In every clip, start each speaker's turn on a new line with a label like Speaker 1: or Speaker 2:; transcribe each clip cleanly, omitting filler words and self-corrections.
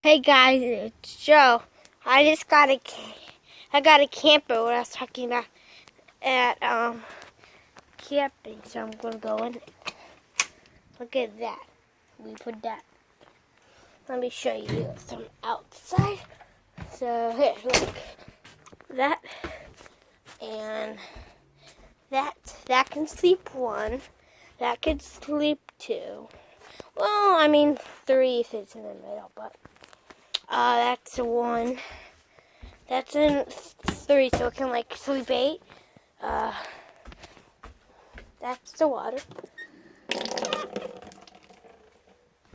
Speaker 1: Hey guys, it's Joe. I got a camper when I was talking about at camping, so I'm gonna go in. Look at that. We put that. Let me show you some outside. So here, look. That and that can sleep one. That could sleep two. Well, I mean 3 if it's in the middle, but that's a 1. That's in 3, so it can like sleep 8. That's the water.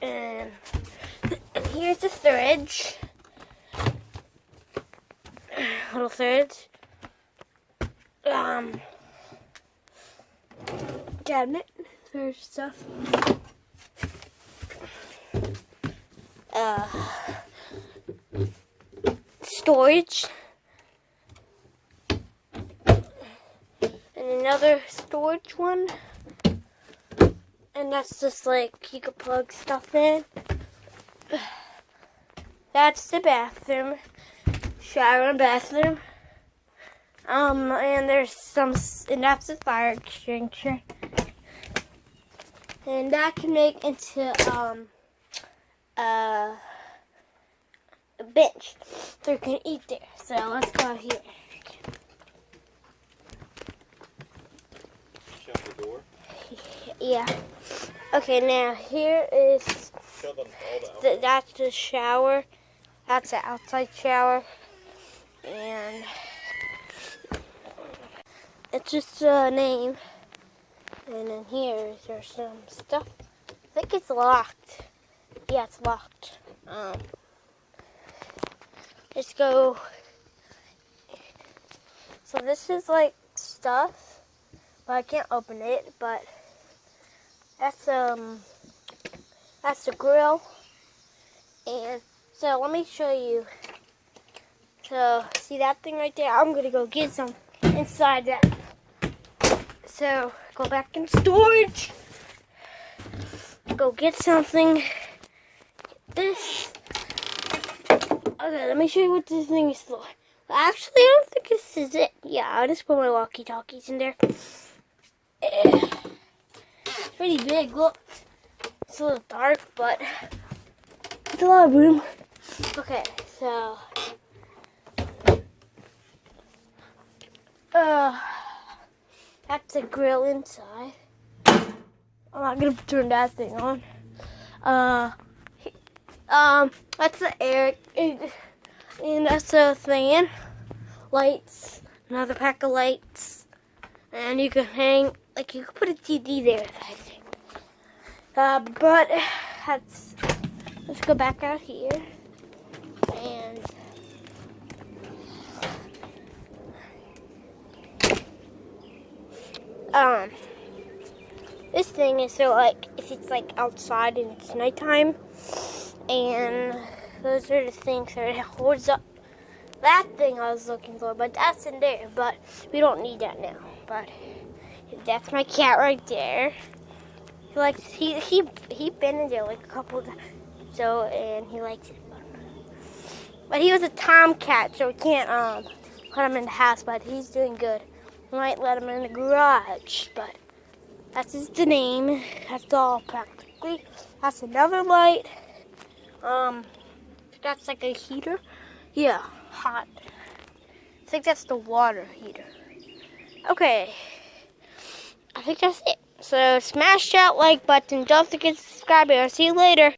Speaker 1: And here's the fridge. Little fridge. Cabinet for stuff. Storage. And another storage one. And that's just like you could plug stuff in. That's the bathroom. Shower and bathroom. And there's and that's the fire extinguisher. And that can make into a bench so you can eat there. So let's go here.
Speaker 2: Shut the door.
Speaker 1: Yeah. Okay, now here is that's the shower. That's the outside shower, and it's just a name. And then here there's some stuff. I think it's locked. Yeah, it's locked. Let's go. So this is like stuff, but I can't open it. But that's the grill. And so let me show you. So see that thing right there? I'm gonna go get some inside that. So go back in storage. Go get something. Get this. Okay, let me show you what this thing is for. Well, actually, I don't think this is it. Yeah, I'll just put my walkie-talkies in there. It's pretty big, look. It's a little dark, but it's a lot of room. Okay, so that's a grill inside. I'm not gonna turn that thing on. That's the air, and that's the fan. Lights, another pack of lights, and you can hang, like you can put a TV there, I think. But let's go back out here, and this thing is so like if it's like outside and it's nighttime, and those are the things that it holds up that thing I was looking for, but that's in there, but we don't need that now. But that's my cat right there. He been in there like a couple of times, so, and he likes it. But he was a tomcat, so we can't put him in the house, but he's doing good. We might let him in the garage, but that's just the name. That's all practically. That's another light. That's like a heater. Yeah, hot. I think that's the water heater. Okay, I think that's it. So smash that like button. Don't forget to subscribe. I'll see you later.